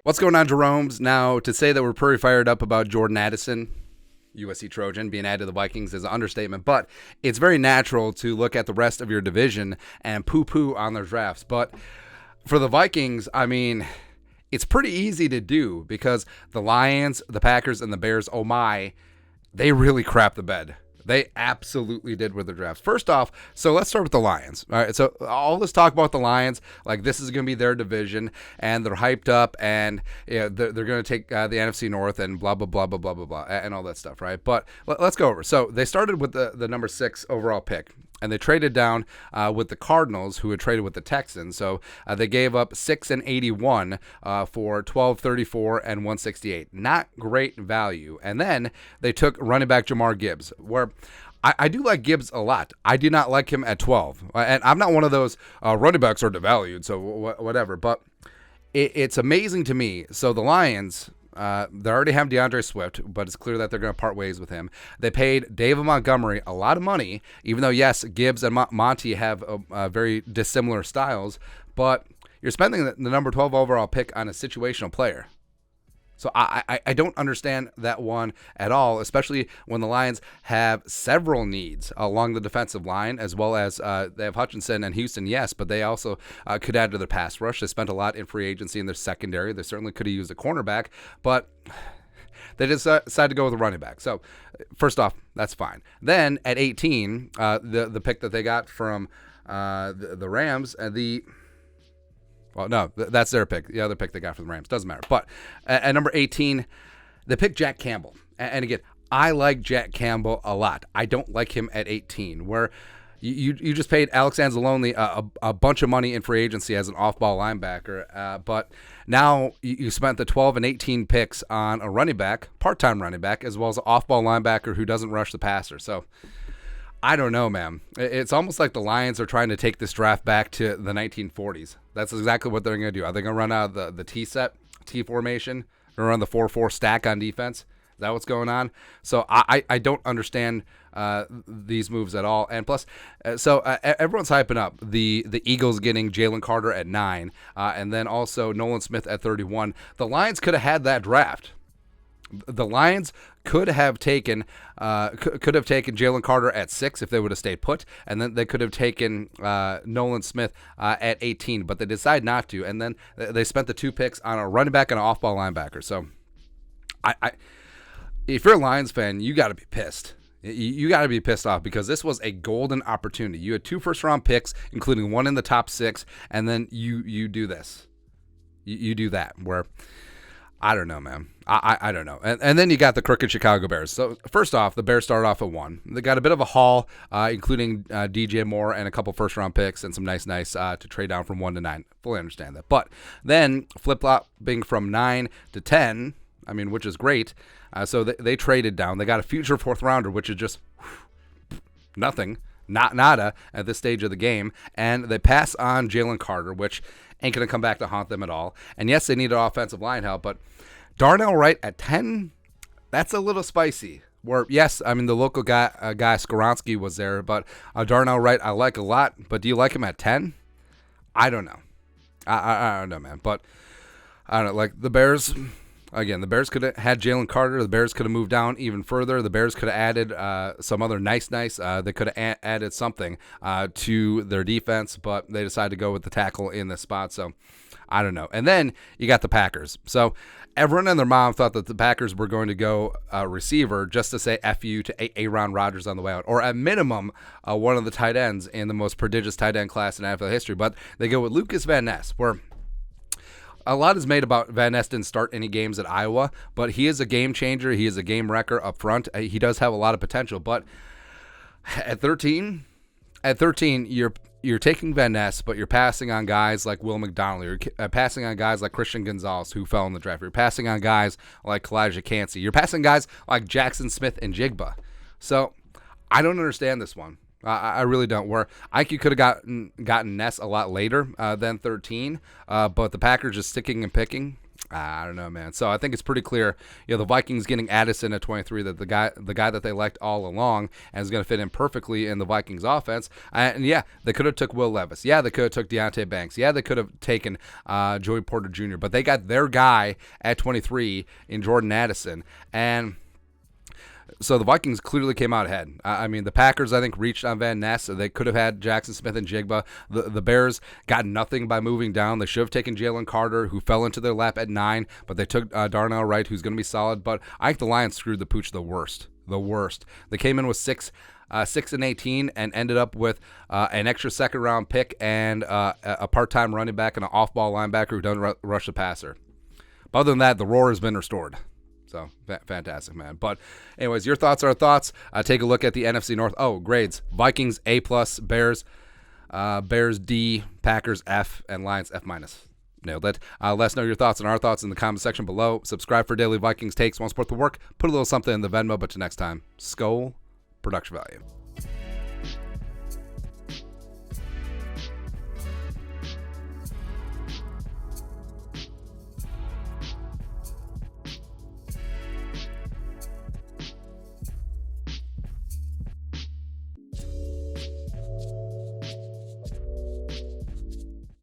What's going on, Jerome's? Now, to say that we're pretty fired up about Jordan Addison, USC Trojan, being added to the Vikings is an understatement, but it's very natural to look at the rest of your division and poo-poo on their drafts. But for the Vikings, I mean, it's pretty easy to do because the Lions, the Packers, and the Bears, oh my, they really crap the bed. They absolutely did with the drafts. First off, so let's start with the Lions. All right, so all this talk about the Lions, like this is going to be their division, and they're hyped up, and they're going to take the NFC North and blah, blah, blah, blah, blah, blah, blah, and all that stuff, right? But let's go over. So they started with the number 6 overall pick, and they traded down with the Cardinals, who had traded with the Texans. So they gave up 6 and 81 for 12, 34, and 168. Not great value. And then they took running back Jamar Gibbs, where I do like Gibbs a lot. I do not like him at 12. And I'm not one of those running backs are devalued, so whatever. But it's amazing to me. So the Lions... they already have DeAndre Swift, but it's clear that they're going to part ways with him. They paid David Montgomery a lot of money, even though, yes, Gibbs and Monty have very dissimilar styles, but you're spending the number 12 overall pick on a situational player. So I don't understand that one at all, especially when the Lions have several needs along the defensive line, as well as they have Hutchinson and Houston, yes, but they also could add to their pass rush. They spent a lot in free agency in their secondary. They certainly could have used a cornerback, but they decided to go with a running back. So first off, that's fine. Then at 18, the pick that they got from the Rams, well, no, that's their pick. The other pick they got from the Rams. Doesn't matter. But at number 18, they picked Jack Campbell. And again, I like Jack Campbell a lot. I don't like him at 18, where you just paid Alex Anzalone a bunch of money in free agency as an off-ball linebacker. But now you spent the 12 and 18 picks on a running back, part-time running back, as well as an off-ball linebacker who doesn't rush the passer. So I don't know, man. It's almost like the Lions are trying to take this draft back to the 1940s. That's exactly what they're going to do. Are they going to run out of the T formation, or run the 4-4 stack on defense? Is that what's going on? So I don't understand these moves at all. And plus, everyone's hyping up the Eagles getting Jalen Carter at 9, and then also Nolan Smith at 31. The Lions could have had that draft. The Lions could have taken Jalen Carter at 6 if they would have stayed put, and then they could have taken Nolan Smith at 18, but they decided not to, and then they spent the 2 picks on a running back and an off-ball linebacker. So, if you're a Lions fan, you got to be pissed. You got to be pissed off because this was a golden opportunity. You had 2 first-round picks, including one in the top 6, and then you do this. You do that, where I don't know, man. I don't know. And then you got the crooked Chicago Bears. So first off, the Bears started off at 1. They got a bit of a haul, including DJ Moore and a couple first-round picks and some nice to trade down from 1 to 9. Fully understand that. But then flip-flopping from 9 to 10, I mean, which is great. So they traded down. They got a future 4th-rounder, which is just nothing, nada at this stage of the game. And they pass on Jalen Carter, which ain't going to come back to haunt them at all. And yes, they need an offensive line help, but Darnell Wright at 10, that's a little spicy. Where, yes, I mean, the local guy Skoronski was there, but Darnell Wright I like a lot, but do you like him at 10? I don't know. I don't know, man. But I don't know, like the Bears, again, the Bears could have had Jalen Carter. The Bears could have moved down even further. The Bears could have added some other nice. They could have added something to their defense, but they decided to go with the tackle in this spot. So I don't know. And then you got the Packers. So everyone and their mom thought that the Packers were going to go receiver just to say F you to Aaron Rodgers on the way out, or at minimum, one of the tight ends in the most prodigious tight end class in NFL history. But they go with Lucas Van Ness, where a lot is made about Van Ness didn't start any games at Iowa, but he is a game changer. He is a game wrecker up front. He does have a lot of potential, but at 13, you're taking Van Ness, but you're passing on guys like Will McDonald. You're passing on guys like Christian Gonzalez, who fell in the draft. You're passing on guys like Kalijah Kancey. You're passing guys like Jackson Smith and Jigba. So I don't understand this one. I really don't. Where I think you could have gotten Ness a lot later than 13, but the Packers just sticking and picking. I don't know, man. So I think it's pretty clear, the Vikings getting Addison at 23, that the guy that they liked all along and is going to fit in perfectly in the Vikings offense. And yeah, they could have took Will Levis. Yeah, they could have took Deonte Banks. Yeah, they could have taken Joey Porter Jr., but they got their guy at 23 in Jordan Addison. And so the Vikings clearly came out ahead. I mean, the Packers, I think, reached on Van Ness. So they could have had Jackson Smith and Jigba. The Bears got nothing by moving down. They should have taken Jalen Carter, who fell into their lap at 9, but they took Darnell Wright, who's going to be solid. But I think the Lions screwed the pooch the worst. The worst. They came in with 6 and 18 and ended up with an extra second-round pick and a part-time running back and an off-ball linebacker who doesn't rush the passer. But other than that, the roar has been restored. So, fantastic, man. But anyways, your thoughts are our thoughts. Take a look at the NFC North. Oh, grades. Vikings, A+, Bears, Bears, D, Packers, F, and Lions, F-. Nailed it. Let us know your thoughts and our thoughts in the comment section below. Subscribe for daily Vikings takes. Want to support the work? Put a little something in the Venmo. But till next time, Skol, production value.